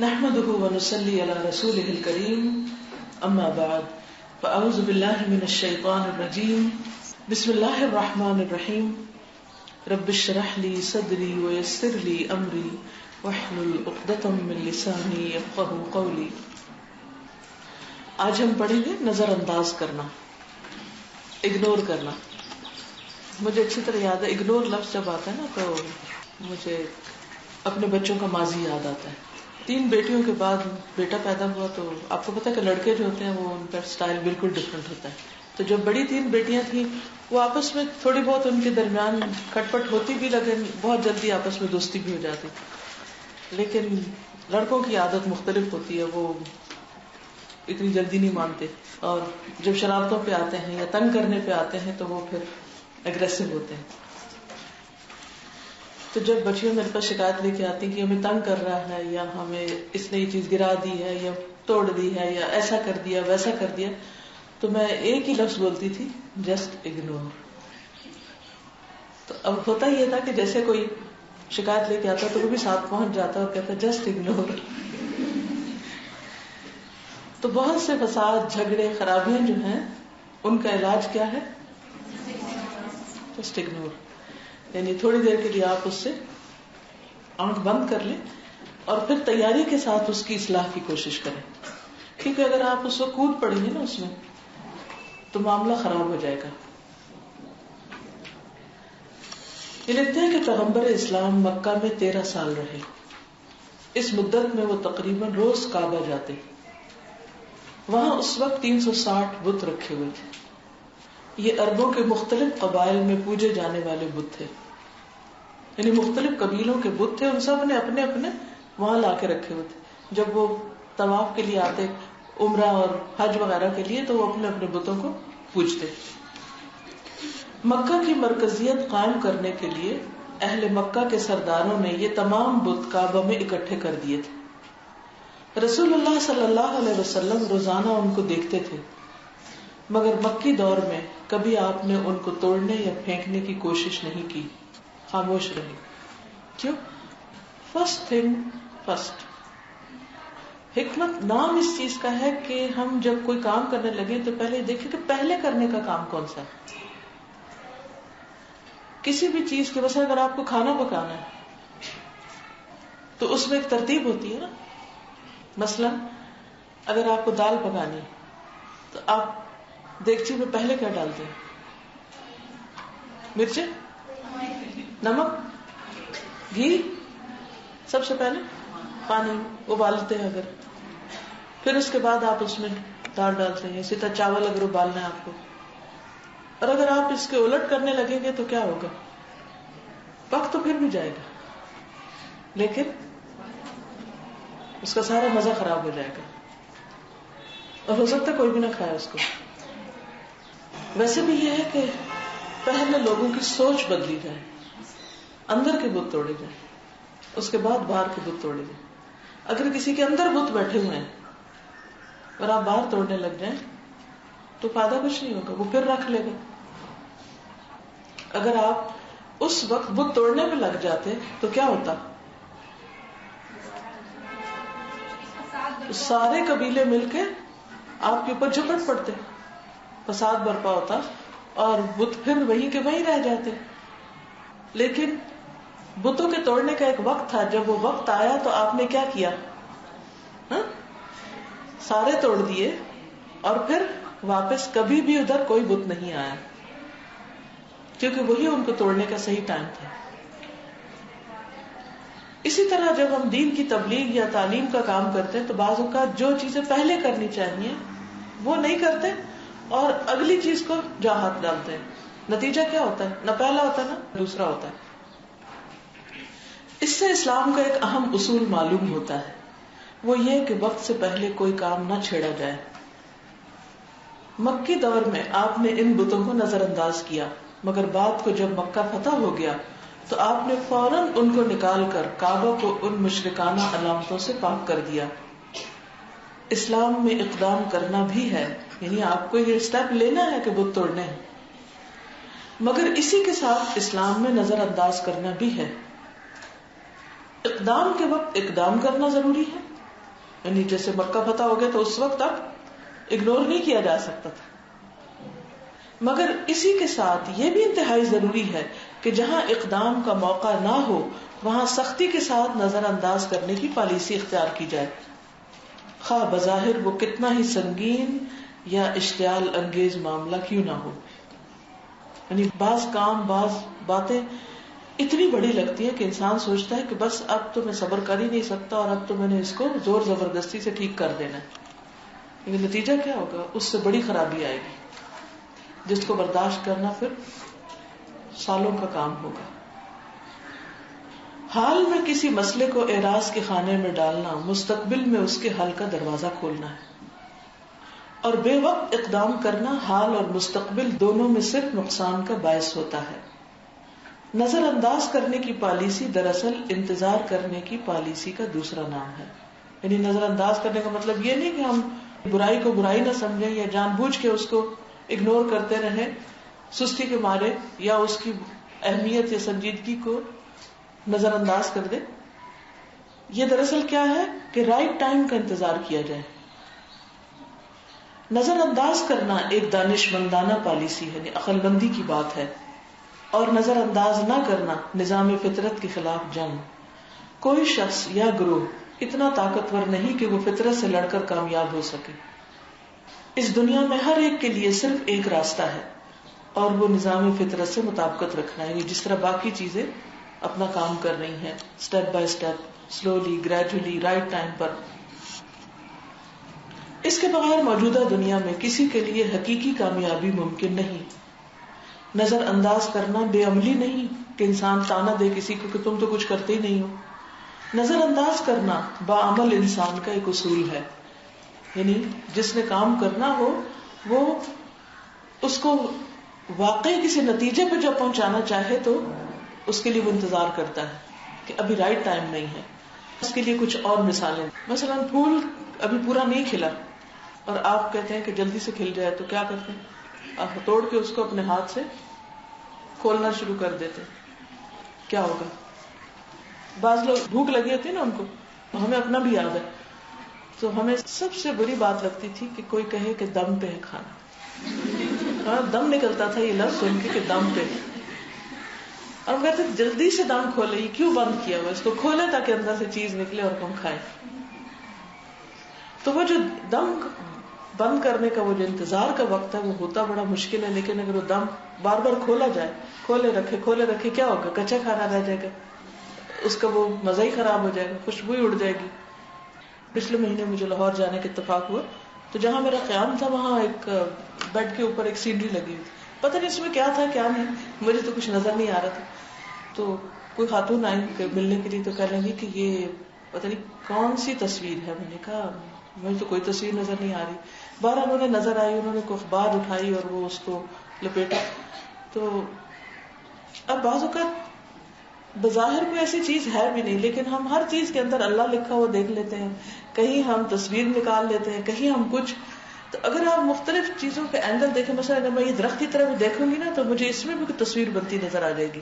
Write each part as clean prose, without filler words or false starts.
نحمده ونصلي على رسوله الكريم اما بعد فاعوذ بالله من الشيطان الرجيم بسم الله الرحمن الرحيم رب اشرح لي صدري ويسر لي امري واحلل عقدة من لساني يفقهوا قولي. آج ہم پڑھیں گے نظر انداز کرنا، اگنور کرنا. مجھے اچھی طرح یاد ہے اگنور لفظ جب آتا ہے نا تو مجھے اپنے بچوں کا ماضی یاد آتا ہے. 3 بیٹیوں کے بعد بیٹا پیدا ہوا تو آپ کو پتا ہے کہ لڑکے جو ہوتے ہیں وہ ان کا سٹائل بالکل ڈفرینٹ ہوتا ہے. تو جب بڑی 3 بیٹیاں تھیں وہ آپس میں تھوڑی بہت ان کے درمیان کھٹ پٹ ہوتی بھی، لیکن بہت جلدی آپس میں دوستی بھی ہو جاتی. لیکن لڑکوں کی عادت مختلف ہوتی ہے، وہ اتنی جلدی نہیں مانتے، اور جب شرارتوں پہ آتے ہیں یا تنگ کرنے پہ آتے ہیں تو وہ پھر اگریسو ہوتے ہیں. تو جب بچیاں میرے پاس شکایت لے کے آتی کہ ہمیں تنگ کر رہا ہے یا ہمیں اس نے یہ چیز گرا دی ہے یا توڑ دی ہے یا ایسا کر دیا ویسا کر دیا، تو میں ایک ہی لفظ بولتی تھی، جسٹ اگنور. تو اب ہوتا یہ تھا کہ جیسے کوئی شکایت لے کے آتا تو وہ بھی ساتھ پہنچ جاتا اور کہتا جسٹ اگنور. تو بہت سے فساد، جھگڑے، خرابیاں جو ہیں ان کا علاج کیا ہے؟ Just ignore. یعنی تھوڑی دیر کے لیے آپ اس سے آنکھ بند کر لیں اور پھر تیاری کے ساتھ اس کی اصلاح کی کوشش کریں، کیونکہ اگر آپ اس وقت کود پڑیں گے نا اس میں تو معاملہ خراب ہو جائے گا. یہ لکھتے ہیں کہ پیغمبر اسلام مکہ میں 13 سال رہے. اس مدت میں وہ تقریباً روز کعبہ جاتے. وہاں اس وقت 360 بت رکھے ہوئے تھے. یہ عربوں کے مختلف قبائل میں پوجے جانے والے بت تھے، یعنی مختلف قبیلوں کے بت تھے. ان سب نے اپنے اپنے وہاں لا کے رکھے ہوئے تھے. جب وہ طواف کے لیے آتے، عمرہ اور حج وغیرہ کے لیے، تو وہ اپنے اپنے بتوں کو پوجتے. مکہ کی مرکزیت قائم کرنے کے لیے اہل مکہ کے سرداروں نے یہ تمام بت کعبہ میں اکٹھے کر دیے تھے. رسول اللہ صلی اللہ علیہ وسلم روزانہ ان کو دیکھتے تھے، مگر مکی دور میں کبھی آپ نے ان کو توڑنے یا پھینکنے کی کوشش نہیں کی، خاموش رہے. کیوں؟ First thing first. حکمت نام اس چیز کا ہے کہ ہم جب کوئی کام کرنے لگے تو پہلے دیکھیں کہ پہلے کرنے کا کام کون سا ہے. کسی بھی چیز کے مثلا اگر آپ کو کھانا پکانا ہے تو اس میں ایک ترتیب ہوتی ہے نا. مثلا اگر آپ کو دال پکانی ہے تو آپ دیگچی میں پہلے کیا ڈالتے ہیں؟ مرچیں، نمک، گھی، سب سے پہلے پانی ابالتے ہیں. اگر پھر اس کے بعد آپ اس میں دال ڈالتے ہیں. اسی طرح چاول اگر ابالنا ہے آپ کو، اور اگر آپ اس کے الٹ کرنے لگیں گے تو کیا ہوگا؟ وقت تو پھر بھی جائے گا، لیکن اس کا سارا مزہ خراب ہو جائے گا اور ہو سکتا ہے کوئی بھی نہ کھائے اس کو. ویسے بھی یہ ہے کہ پہلے لوگوں کی سوچ بدلی جائے، اندر کے بت توڑے جائیں، اس کے بعد باہر کے بت توڑے جائیں. اگر کسی کے اندر بت بیٹھے ہوئے ہیں اور آپ باہر توڑنے لگ جائیں تو فائدہ کچھ نہیں ہوگا، وہ پھر رکھ لے گا. اگر آپ اس وقت بت توڑنے میں لگ جاتے تو کیا ہوتا؟ سارے قبیلے مل کے آپ کے اوپر جھپٹ پڑتے، فساد برپا ہوتا اور بت پھر وہیں کے وہیں رہ جاتے. لیکن بتوں کے توڑنے کا ایک وقت تھا، جب وہ وقت آیا تو آپ نے کیا کیا؟ سارے توڑ دیے اور پھر واپس کبھی بھی ادھر کوئی بت نہیں آیا، کیونکہ وہی ان کو توڑنے کا صحیح ٹائم تھا. اسی طرح جب ہم دین کی تبلیغ یا تعلیم کا کام کرتے ہیں تو بعض اوقات جو چیزیں پہلے کرنی چاہیے وہ نہیں کرتے اور اگلی چیز کو جا ہاتھ ڈالتے ہیں. نتیجہ کیا ہوتا ہے؟ نہ پہلا ہوتا ہے نہ دوسرا ہوتا ہے. اس سے اسلام کا ایک اہم اصول معلوم ہوتا ہے، وہ یہ کہ وقت سے پہلے کوئی کام نہ چھیڑا جائے. مکی دور میں آپ نے ان بتوں کو نظر انداز کیا، مگر بعد کو جب مکہ فتح ہو گیا تو آپ نے فوراً ان کو نکال کر کعبہ کو ان مشرکانہ علامتوں سے پاک کر دیا. اسلام میں اقدام کرنا بھی ہے، یعنی آپ کو یہ اسٹیپ لینا ہے کہ بت توڑنے ہیں، مگر اسی کے ساتھ اسلام میں نظر انداز کرنا بھی ہے. اقدام کے وقت اقدام کرنا ضروری ہے یعنی جیسے مکہ فتح ہو گیا تو اس وقت تک اگنور نہیں کیا جا سکتا تھا. مگر اسی کے ساتھ یہ بھی انتہائی ضروری ہے کہ جہاں اقدام کا موقع نہ ہو وہاں سختی کے ساتھ نظر انداز کرنے کی پالیسی اختیار کی جائے، خواہ بظاہر وہ کتنا ہی سنگین یا اشتعال انگیز معاملہ کیوں نہ ہو. یعنی بعض کام، بعض باتیں اتنی بڑی لگتی ہے کہ انسان سوچتا ہے کہ بس اب تو میں صبر کر ہی نہیں سکتا اور اب تو میں نے اس کو زور زبردستی سے ٹھیک کر دینا ہے. لیکن نتیجہ کیا ہوگا؟ اس سے بڑی خرابی آئے گی جس کو برداشت کرنا پھر سالوں کا کام ہوگا. حال میں کسی مسئلے کو اعراض کے خانے میں ڈالنا مستقبل میں اس کے حل کا دروازہ کھولنا ہے، اور بے وقت اقدام کرنا حال اور مستقبل دونوں میں صرف نقصان کا باعث ہوتا ہے. نظر انداز کرنے کی پالیسی دراصل انتظار کرنے کی پالیسی کا دوسرا نام ہے. یعنی نظر انداز کرنے کا مطلب یہ نہیں کہ ہم برائی کو برائی نہ سمجھیں یا جان بوجھ کے اس کو اگنور کرتے رہیں سستی کے مارے، یا اس کی اہمیت یا سنجیدگی کو نظر انداز کر دے. یہ دراصل کیا ہے کہ رائٹ ٹائم کا انتظار کیا جائے. نظر انداز کرنا ایک دانش مندانہ پالیسی ہے، یعنی عقل مندی کی بات ہے، اور نظر انداز نہ کرنا نظام فطرت کے خلاف جنگ. کوئی شخص یا گروہ اتنا طاقتور نہیں کہ وہ فطرت سے لڑ کر کامیاب ہو سکے. اس دنیا میں ہر ایک کے لیے صرف ایک راستہ ہے اور وہ نظام فطرت سے مطابقت رکھنا ہے. جس طرح باقی چیزیں اپنا کام کر رہی ہیں، step by step, slowly, gradually, right time پر. اس کے بغیر موجودہ دنیا میں کسی کے لیے حقیقی کامیابی ممکن نہیں. نظر انداز کرنا بے عملی نہیں کہ انسان تانا دے کسی کو کہ تم تو کچھ کرتے ہی نہیں ہو. نظر انداز کرنا باعمل انسان کا ایک اصول ہے. یعنی جس نے کام کرنا ہو وہ اس کو واقعی کسی نتیجے پہ جب پہنچانا چاہے تو اس کے لیے وہ انتظار کرتا ہے کہ ابھی رائٹ ٹائم نہیں ہے. اس کے لیے کچھ اور مثالیں، مثلا پھول ابھی پورا نہیں کھلا اور آپ کہتے ہیں کہ جلدی سے کھل جائے تو کیا کرتے ہیں؟ آپ توڑ کے اس کو اپنے ہاتھ سے کھولنا شروع کر دیتے ہیں. کیا ہوگا؟ بعض لوگ بھوک لگی ہوتی ہے نا ان کو، ہمیں اپنا بھی یاد ہے، تو ہمیں سب سے بڑی بات لگتی تھی کہ کوئی کہے کہ دم پہ ہے کھانا. ہاں، دم نکلتا تھا یہ لفظ سن کے کہ دم پہ. اور کہتے جلدی سے دم کھولے، یہ کیوں بند کیا ہوا، اس کو کھولے تاکہ اندر سے چیز نکلے اور ہم کھائیں. تو وہ جو دم بند کرنے کا وہ جو انتظار کا وقت ہے وہ ہوتا بڑا مشکل ہے، لیکن اگر وہ دم بار بار کھولا جائے، کھولے رکھے کیا ہوگا؟ کچا کھانا رہ جائے گا، اس کا وہ مزہ ہی خراب ہو جائے گا، خوشبو ہی اڑ جائے گی. پچھلے مہینے مجھے لاہور جانے کا اتفاق ہوا تو جہاں میرا قیام تھا وہاں ایک بیڈ کے اوپر ایک سینری لگی ہوئی، پتہ نہیں اس میں کیا تھا کیا نہیں، مجھے تو کچھ نظر نہیں آ رہا تھا. تو کوئی خاتون آئی ملنے کے لیے تو کہنے لگی کہ یہ پتہ نہیں کون سی تصویر ہے. میں نے کہا مجھے تو کوئی تصویر نظر نہیں آ رہی. بہرحال انہوں نے نظر آئی، انہوں نے کوئی اخبار اٹھائی اور وہ اس کو لپیٹا. تو اب بعض اوقات بظاہر کوئی ایسی چیز ہے بھی نہیں، لیکن ہم ہر چیز کے اندر اللہ لکھا ہوا دیکھ لیتے ہیں، کہیں ہم تصویر نکال لیتے ہیں، کہیں ہم کچھ. تو اگر آپ مختلف چیزوں کے اینگل دیکھیں، مثلا اگر میں یہ درخت کی طرف دیکھوں گی نا تو مجھے اس میں بھی کوئی تصویر بنتی نظر آ جائے گی.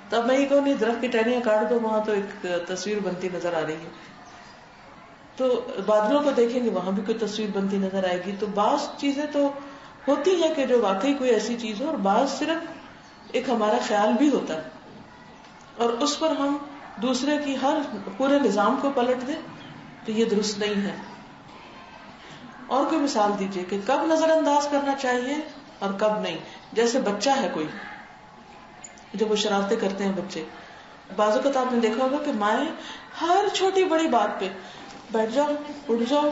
تو اب میں یہ کہوں نہیں درخت کی ٹہنیاں کاٹ دو، وہاں تو ایک تصویر بنتی نظر آ رہی ہے. تو بادلوں کو دیکھیں گے وہاں بھی کوئی تصویر بنتی نظر آئے گی. تو بعض چیزیں تو ہوتی ہیں کہ جو واقعی کوئی ایسی چیز ہو، اور بعض صرف ایک ہمارا خیال بھی ہوتا ہے اور اس پر ہم دوسرے کی ہر پورے نظام کو پلٹ دیں تو یہ درست نہیں ہے. اور کوئی مثال دیجئے کہ کب نظر انداز کرنا چاہیے اور کب نہیں. جیسے بچہ ہے کوئی، جب وہ شرارتیں کرتے ہیں بچے، بعض اوقات آپ نے دیکھا ہوگا کہ مائیں ہر چھوٹی بڑی بات پہ بیٹھ جاؤ، اٹھ جاؤ،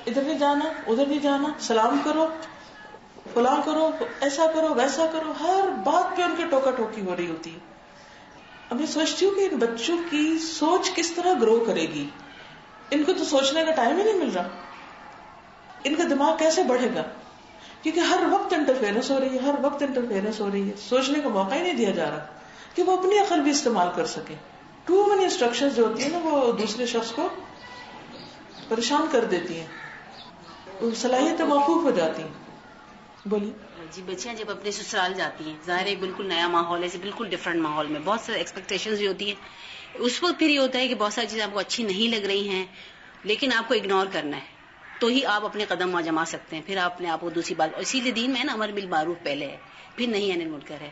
ادھر نہیں جانا ادھر نہیں جانا، سلام کرو، فلاں کرو، ایسا کرو ویسا کرو، ہر بات پہ ان کی ٹوکا ٹوکی ہو رہی ہوتی ہے. اب میں سوچتی ہوں کہ ان بچوں کی سوچ کس طرح گرو کرے گی. ان کو تو سوچنے کا ٹائم ہی نہیں مل رہا. ان کا دماغ کیسے بڑھے گا؟ کیونکہ ہر وقت انٹرفیئرنس ہو رہی ہے، ہر وقت انٹرفیئرنس ہو رہی ہے. سوچنے کا موقع ہی نہیں دیا جا رہا کہ وہ اپنی عقل بھی استعمال کر سکے. ٹو مینی انسٹرکشنز جو ہوتی ہیں نا وہ دوسرے شخص کو پریشان کر دیتی ہیں، صلاحیتیں موقوف ہو جاتی ہیں. بولیے. جی، بچیاں جب اپنے سسرال جاتی ہیں، ظاہر ہے بالکل نیا ماحول ہے، بالکل ڈفرینٹ ماحول میں بہت سارے ایکسپیکٹیشنز بھی ہوتی ہیں. اس وقت پھر یہ ہوتا ہے کہ بہت ساری چیزیں آپ کو اچھی نہیں لگ رہی ہیں لیکن آپ کو اگنور کرنا ہے تو ہی آپ اپنے قدم جما سکتے ہیں. پھر آپ اپنے آپ کو دوسری بات, اور اسی لیے دین میں ہے نا امر بالمعروف پہلے ہے, پھر نہیں عن المنکر ہے.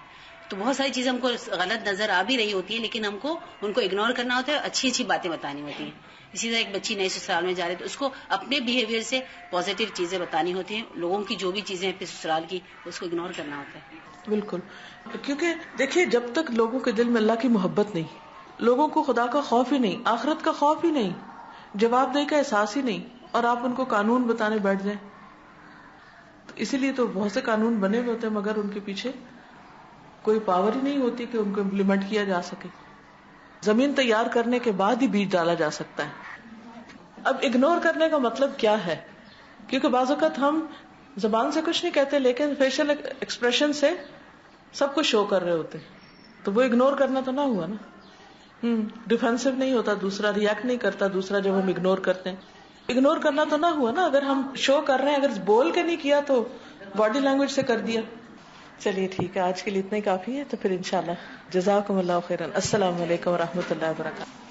تو بہت ساری چیزیں ہم کو غلط نظر آ بھی رہی ہوتی ہیں, لیکن ہم کو ان کو اگنور کرنا ہوتا ہے, اچھی اچھی باتیں بتانی ہوتی ہیں. اسی طرح ایک بچی نئے سسرال میں جا رہی ہے تو اس کو اپنے بیہیویئر سے پازیٹیو چیزیں بتانی ہوتی ہیں, لوگوں کی جو بھی چیزیں ہیں اپنے سسرال کی اس کو اگنور کرنا ہوتا ہے. بالکل, کیونکہ دیکھیے جب تک لوگوں کے دل میں اللہ کی محبت نہیں, لوگوں کو خدا کا خوف ہی نہیں, آخرت کا خوف ہی نہیں, جواب دے کا احساس ہی نہیں, اور آپ ان کو قانون بتانے بیٹھ جائیں, تو اسی لیے تو بہت سے قانون بنے ہوئے ہوتے ہیں مگر ان کے پیچھے کوئی پاور ہی نہیں ہوتی کہ ان کو امپلیمنٹ کیا جا سکے. زمین تیار کرنے کے بعد ہی بیج ڈالا جا سکتا ہے. اب اگنور کرنے کا مطلب کیا ہے, کیونکہ بعض اوقات ہم زبان سے کچھ نہیں کہتے لیکن فیشل ایکسپریشن سے سب کچھ شو کر رہے ہوتے, تو وہ اگنور کرنا تو نہ ہوا نا. ڈیفینسو نہیں ہوتا دوسرا, ریئیکٹ نہیں کرتا دوسرا جب ہم اگنور کرتے ہیں. اگنور کرنا تو نہ ہوا نا, اگر ہم شو کر رہے ہیں, اگر بول کے نہیں کیا تو باڈی لینگویج سے کر دیا. چلیے ٹھیک ہے, آج کے لیے اتنا ہی کافی ہے, تو پھر انشاءاللہ جزاکم اللہ خیرا. السلام علیکم ورحمۃ اللہ وبرکاتہ.